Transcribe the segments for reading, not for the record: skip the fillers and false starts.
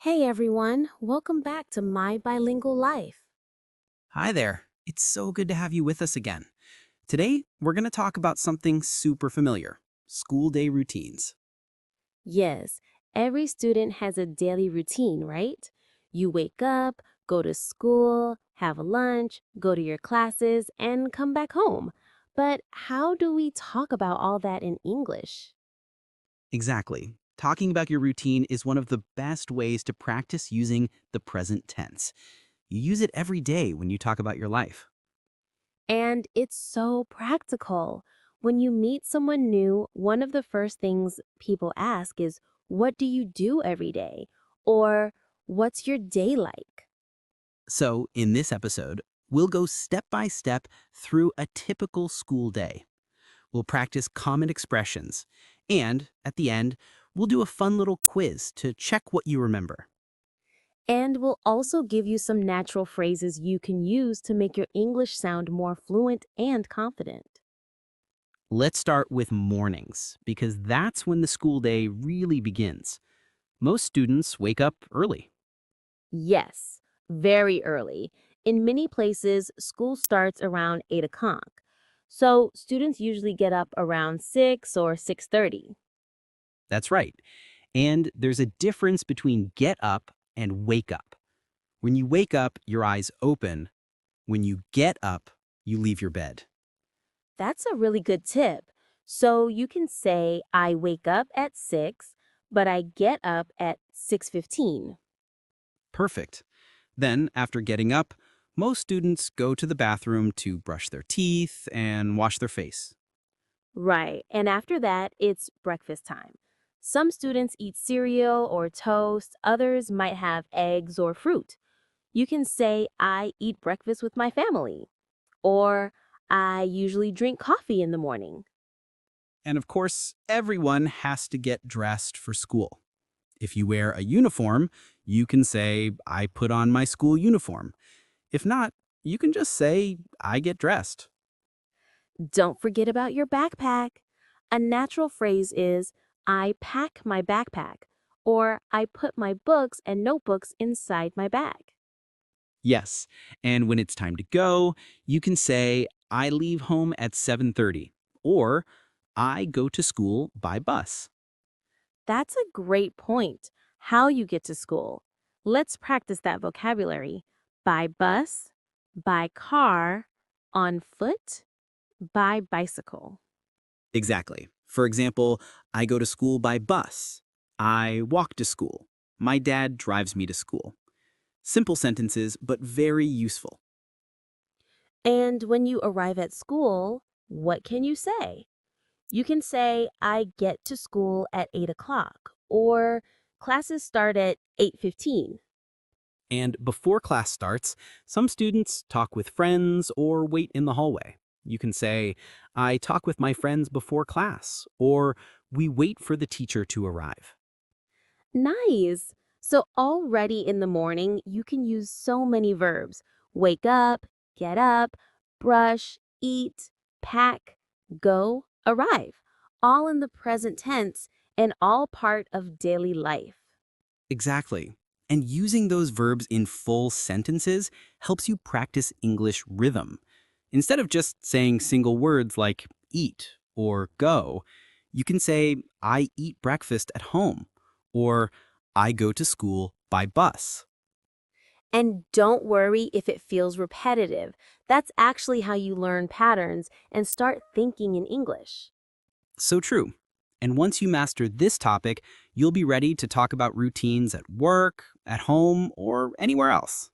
Hey everyone, welcome back to My Bilingual Life. Hi there. It's so good to have you with us again. Today, we're going to talk about something super familiar school day routines. Yes, every student has a daily routine, right? You wake up, go to school, have lunch, go to your classes, and come back home. But how do we talk about all that in English? Exactly. Talking about your routine is one of the best ways to practice using the present tense. You use it every day when you talk about your life. And it's so practical. When you meet someone new, one of the first things people ask is, "What do you do every day?" Or, "What's your day like?" So, in this episode, we'll go step by step through a typical school day. We'll practice common expressions, and at the end, we'll do a fun little quiz to check what you remember. And we'll also give you some natural phrases you can use to make your English sound more fluent and confident. Let's start with mornings, because that's when the school day really begins. Most students wake up early. Yes, very early. In many places, school starts around 8 o'clock. So students usually get up around 6 or 6:30. That's right. And there's a difference between get up and wake up. When you wake up, your eyes open. When you get up, you leave your bed. That's a really good tip. So you can say, "I wake up at 6, but I get up at 6:15." Perfect. Then, after getting up, most students go to the bathroom to brush their teeth and wash their face. Right. And after that, it's breakfast time. Some students eat cereal or toast, others might have eggs or fruit. You can say, "I eat breakfast with my family," or "I usually drink coffee in the morning." And of course, everyone has to get dressed for school. If you wear a uniform, you can say, I put on my school uniform. If not, you can just say, I get dressed. Don't forget about your backpack. A natural phrase is, "I pack my backpack," or "I put my books and notebooks inside my bag." Yes, and when it's time to go, you can say, I leave home at 7:30, or I go to school by bus. That's a great point. How you get to school. Let's practice that vocabulary. By bus, by car, on foot, by bicycle. Exactly. For example, I go to school by bus. I walk to school. My dad drives me to school. Simple sentences, but very useful. And when you arrive at school, what can you say? You can say, "I get to school at 8 o'clock," or "Classes start at 8:15." And before class starts, some students talk with friends or wait in the hallway. You can say, I talk with my friends before class, or we wait for the teacher to arrive. Nice. So already in the morning, you can use so many verbs: wake up, get up, brush, eat, pack, go, arrive, all in the present tense and all part of daily life. Exactly. And using those verbs in full sentences helps you practice English rhythm. Instead of just saying single words like eat or go, you can say, I eat breakfast at home, or I go to school by bus. And don't worry if it feels repetitive. That's actually how you learn patterns and start thinking in English. So true. And once you master this topic, you'll be ready to talk about routines at work, at home, or anywhere else.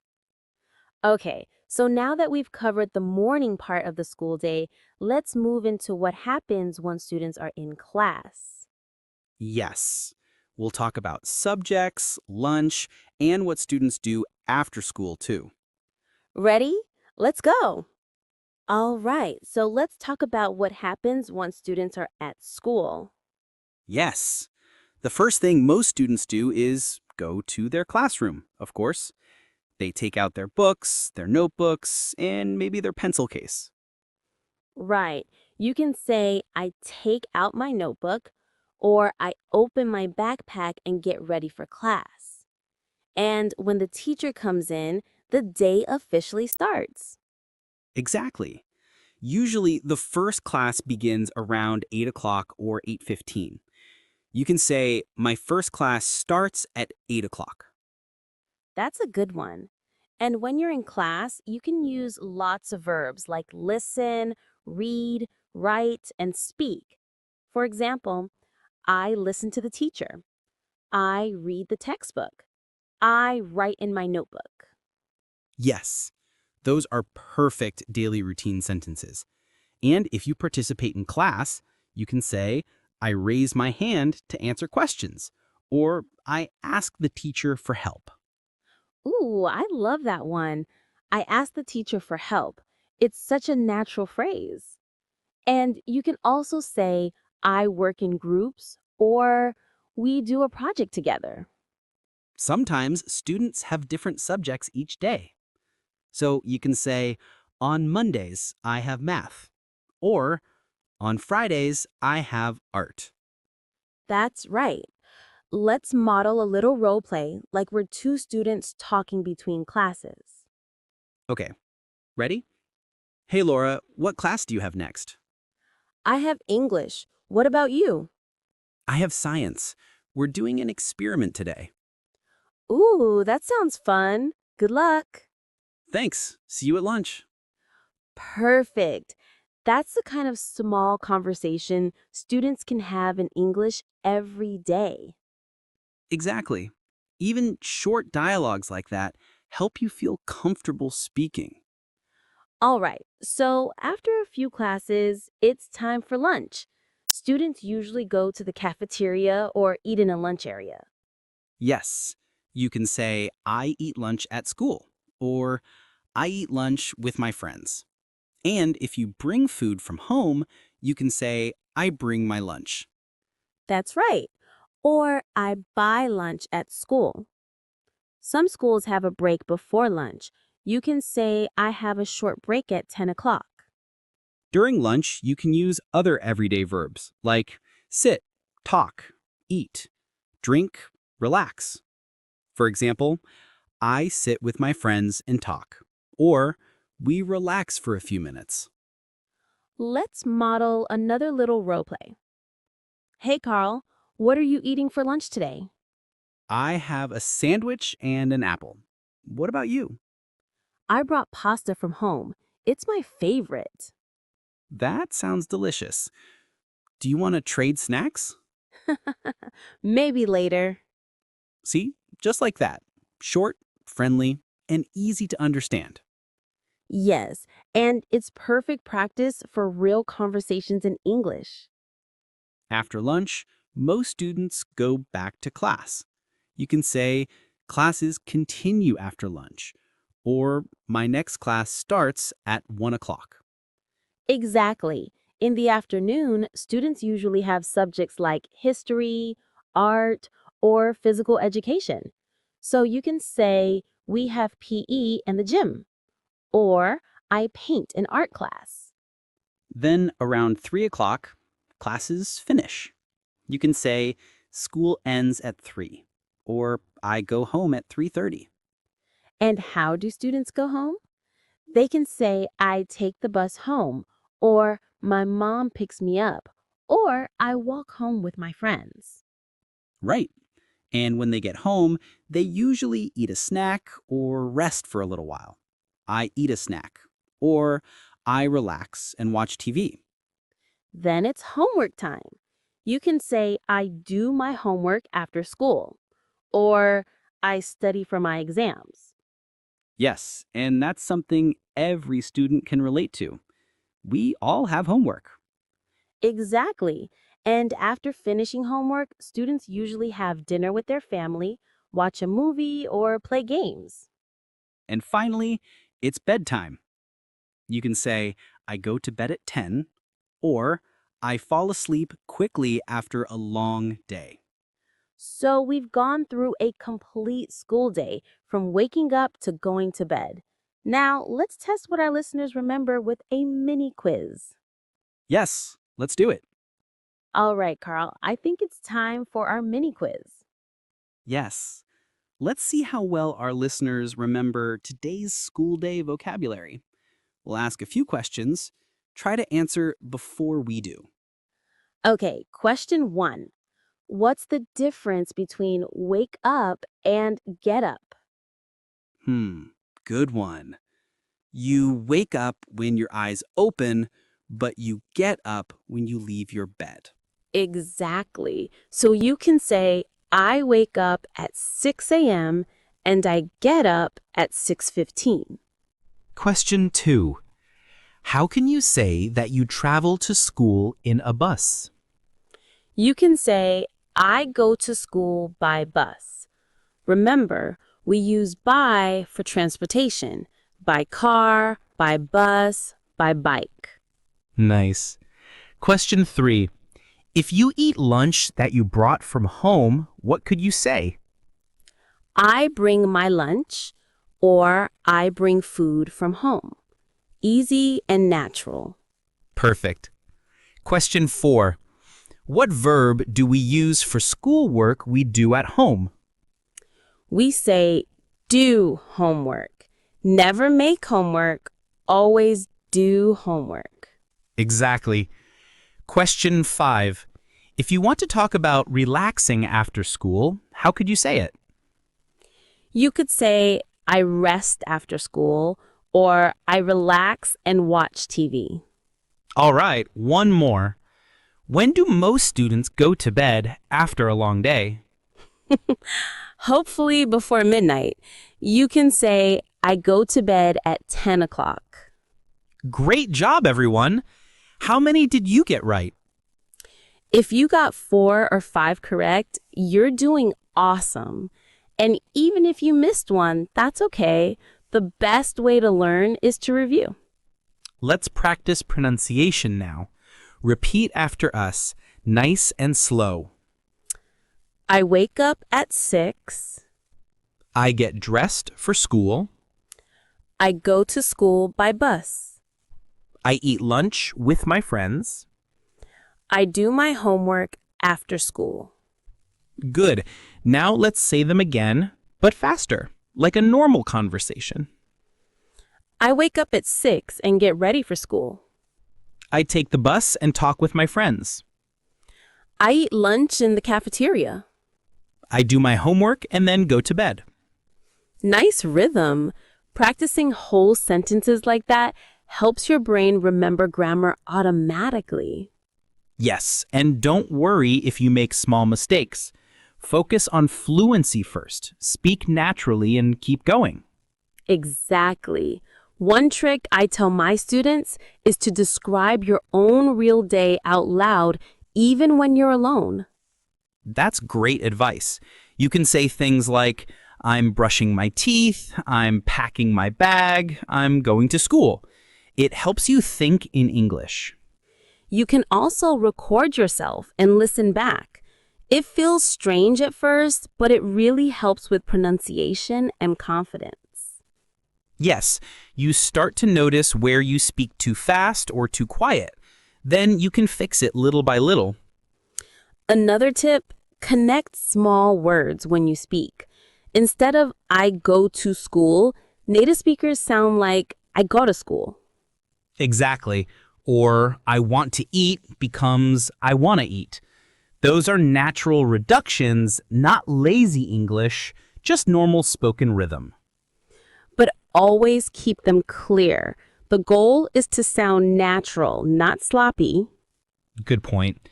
Okay, so now that we've covered the morning part of the school day, let's move into what happens when students are in class. Yes, we'll talk about subjects, lunch, and what students do after school, too. Ready? Let's go. All right, so let's talk about what happens when students are at school. Yes, the first thing most students do is go to their classroom, of course. They take out their books, their notebooks, and maybe their pencil case. Right, you can say, "I take out my notebook," or "I open my backpack and get ready for class." And when the teacher comes in, the day officially starts. Exactly. Usually, the first class begins around 8 o'clock or 8:15. You can say, my first class starts at 8 o'clock. That's a good one. And when you're in class, you can use lots of verbs like listen, read, write, and speak. For example, I listen to the teacher. I read the textbook. I write in my notebook. Yes, those are perfect daily routine sentences. And if you participate in class, you can say, I raise my hand to answer questions, or I ask the teacher for help. Ooh, I love that one. I asked the teacher for help. It's such a natural phrase. And you can also say, I work in groups or we do a project together. Sometimes students have different subjects each day. So you can say, on Mondays, I have math, or on Fridays, I have art. That's right. Let's model a little role play like we're two students talking between classes. Okay, ready? Hey Laura, what class do you have next? I have English. What about you? I have science. We're doing an experiment today. Ooh, that sounds fun. Good luck. Thanks. See you at lunch. Perfect. That's the kind of small conversation students can have in English every day. Exactly. Even short dialogues like that help you feel comfortable speaking. All right, so after a few classes, it's time for lunch. Students usually go to the cafeteria or eat in a lunch area. Yes, you can say, I eat lunch at school, or I eat lunch with my friends. And if you bring food from home, you can say, I bring my lunch. That's right. Or I buy lunch at school. Some schools have a break before lunch. You can say, I have a short break at 10 o'clock. During lunch, you can use other everyday verbs like sit, talk, eat, drink, relax. For example, I sit with my friends and talk, or we relax for a few minutes. Let's model another little role play. Hey, Carl, what are you eating for lunch today? I have a sandwich and an apple. What about you? I brought pasta from home. It's my favorite. That sounds delicious. Do you want to trade snacks? Maybe later. See, just like that. Short, friendly, and easy to understand. Yes, and it's perfect practice for real conversations in English. After lunch, most students go back to class. You can say, classes continue after lunch, or my next class starts at 1 o'clock. Exactly. In the afternoon, students usually have subjects like history, art, or physical education. So you can say, we have PE in the gym, or I paint in art class. Then around 3 o'clock, classes finish. You can say, school ends at 3, or I go home at 3:30. And how do students go home? They can say, I take the bus home, or my mom picks me up, or I walk home with my friends. Right. And when they get home, they usually eat a snack or rest for a little while. I eat a snack, or I relax and watch TV. Then it's homework time. You can say, I do my homework after school, or I study for my exams. Yes, and that's something every student can relate to. We all have homework. Exactly. And after finishing homework, students usually have dinner with their family, watch a movie, or play games. And finally, it's bedtime. You can say, I go to bed at 10, or I fall asleep quickly after a long day. So we've gone through a complete school day from waking up to going to bed. Now, let's test what our listeners remember with a mini quiz. Yes, let's do it. All right, Carl, I think it's time for our mini quiz. Yes. Let's see how well our listeners remember today's school day vocabulary. We'll ask a few questions. Try to answer before we do. Okay, question 1. What's the difference between wake up and get up? Hmm, good one. You wake up when your eyes open, but you get up when you leave your bed. Exactly. So you can say, I wake up at 6 a.m. and I get up at 6:15. Question 2. How can you say that you travel to school in a bus? You can say, I go to school by bus. Remember, we use by for transportation, by car, by bus, by bike. Nice. Question 3. If you eat lunch that you brought from home, what could you say? I bring my lunch or I bring food from home. Easy and natural. Perfect. Question 4. What verb do we use for schoolwork we do at home? We say do homework. Never make homework, always do homework. Exactly. Question 5. If you want to talk about relaxing after school, how could you say it? You could say I rest after school or I relax and watch TV. All right, one more. When do most students go to bed after a long day? Hopefully before midnight. You can say I go to bed at 10 o'clock. Great job, everyone! How many did you get right? If you got 4 or 5 correct, you're doing awesome. And even if you missed one, that's okay. The best way to learn is to review. Let's practice pronunciation now. Repeat after us, nice and slow. I wake up at 6. I get dressed for school. I go to school by bus. I eat lunch with my friends. I do my homework after school. Good. Now let's say them again, but faster, like a normal conversation. I wake up at 6 and get ready for school. I take the bus and talk with my friends. I eat lunch in the cafeteria. I do my homework and then go to bed. Nice rhythm. Practicing whole sentences like that helps your brain remember grammar automatically. Yes, and don't worry if you make small mistakes. Focus on fluency first. Speak naturally and keep going. Exactly. One trick I tell my students is to describe your own real day out loud, even when you're alone. That's great advice. You can say things like, I'm brushing my teeth, I'm packing my bag, I'm going to school. It helps you think in English. You can also record yourself and listen back. It feels strange at first, but it really helps with pronunciation and confidence. Yes, you start to notice where you speak too fast or too quiet. Then you can fix it little by little. Another tip, connect small words when you speak. Instead of I go to school, native speakers sound like I go to school. Exactly. Or I want to eat becomes I want to eat. Those are natural reductions, not lazy English, just normal spoken rhythm. But always keep them clear. The goal is to sound natural, not sloppy. Good point.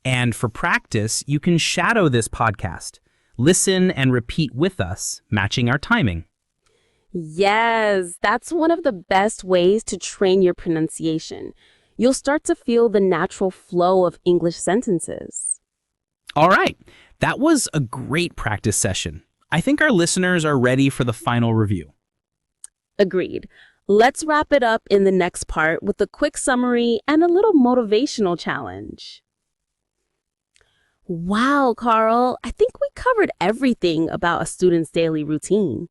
And for practice, you can shadow this podcast. Listen and repeat with us, matching our timing. Yes, that's one of the best ways to train your pronunciation. You'll start to feel the natural flow of English sentences. All right, that was a great practice session. I think our listeners are ready for the final review. Agreed. Let's wrap it up in the next part with a quick summary and a little motivational challenge. Wow, Carl, I think we covered everything about a student's daily routine.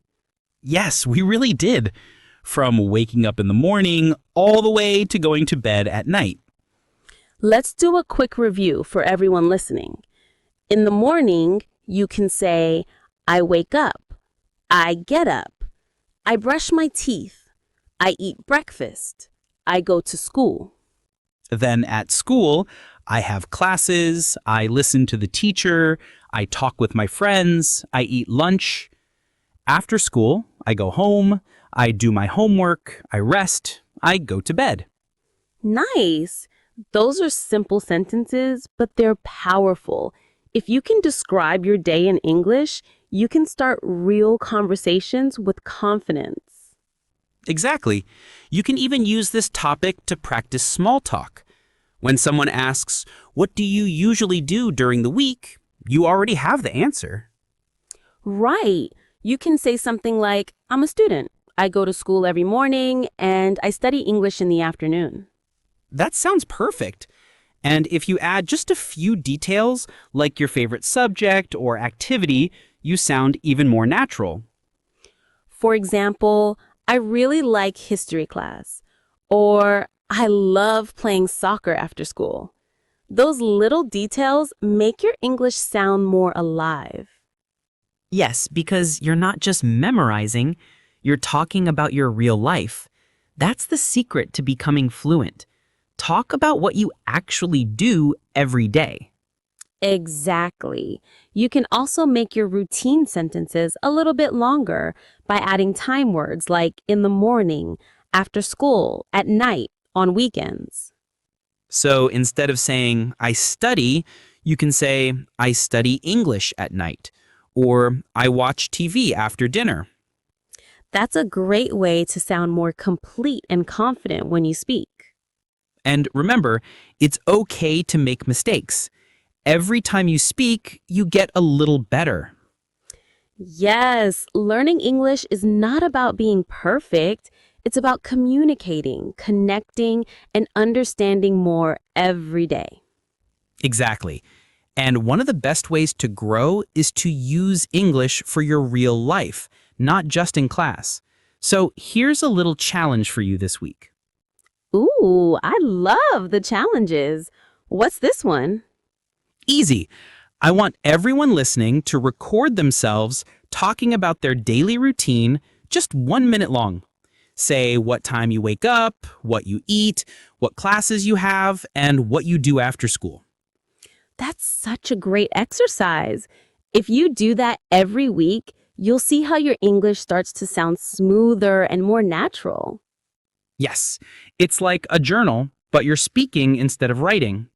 Yes, we really did. From waking up in the morning all the way to going to bed at night. Let's do a quick review for everyone listening. In the morning, you can say, I wake up, I get up. I brush my teeth. I eat breakfast. I go to school. Then at school, I have classes, I listen to the teacher, I talk with my friends, I eat lunch. After school, I go home, I do my homework, I rest, I go to bed. Nice. Those are simple sentences, but they're powerful. If you can describe your day in English, you can start real conversations with confidence. Exactly. You can even use this topic to practice small talk. When someone asks, "What do you usually do during the week?" you already have the answer. Right. You can say something like, I'm a student. I go to school every morning and I study English in the afternoon. That sounds perfect. And if you add just a few details, like your favorite subject or activity, you sound even more natural. For example, I really like history class, or I love playing soccer after school. Those little details make your English sound more alive. Yes, because you're not just memorizing, you're talking about your real life. That's the secret to becoming fluent. Talk about what you actually do every day. Exactly. You can also make your routine sentences a little bit longer by adding time words like in the morning, after school, at night, on weekends. So instead of saying, "I study," you can say, "I study English at night," or "I watch TV after dinner." That's a great way to sound more complete and confident when you speak. And remember, it's okay to make mistakes. Every time you speak, you get a little better. Yes, learning English is not about being perfect. It's about communicating, connecting, and understanding more every day. Exactly. And one of the best ways to grow is to use English for your real life, not just in class. So here's a little challenge for you this week. Ooh, I love the challenges. What's this one? Easy. I want everyone listening to record themselves talking about their daily routine, just 1 minute long. Say what time you wake up, what you eat, what classes you have, and what you do after school. That's such a great exercise. If you do that every week, you'll see how your English starts to sound smoother and more natural. Yes, it's like a journal, but you're speaking instead of writing.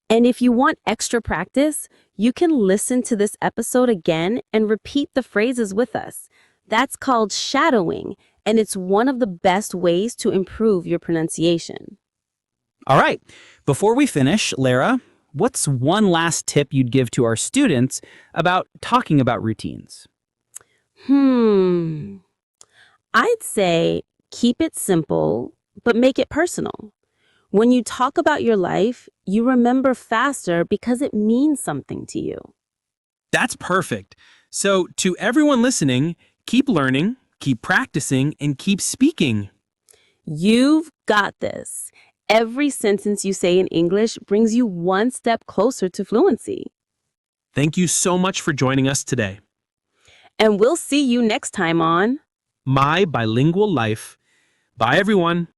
And if you want extra practice, you can listen to this episode again and repeat the phrases with us. That's called shadowing, and it's one of the best ways to improve your pronunciation. All right, before we finish, Lara, what's one last tip you'd give to our students about talking about routines? I'd say keep it simple, but make it personal. When you talk about your life, you remember faster because it means something to you. That's perfect. So, to everyone listening, keep learning, keep practicing, and keep speaking. You've got this. Every sentence you say in English brings you one step closer to fluency. Thank you so much for joining us today. And we'll see you next time on My Bilingual Life. Bye, everyone.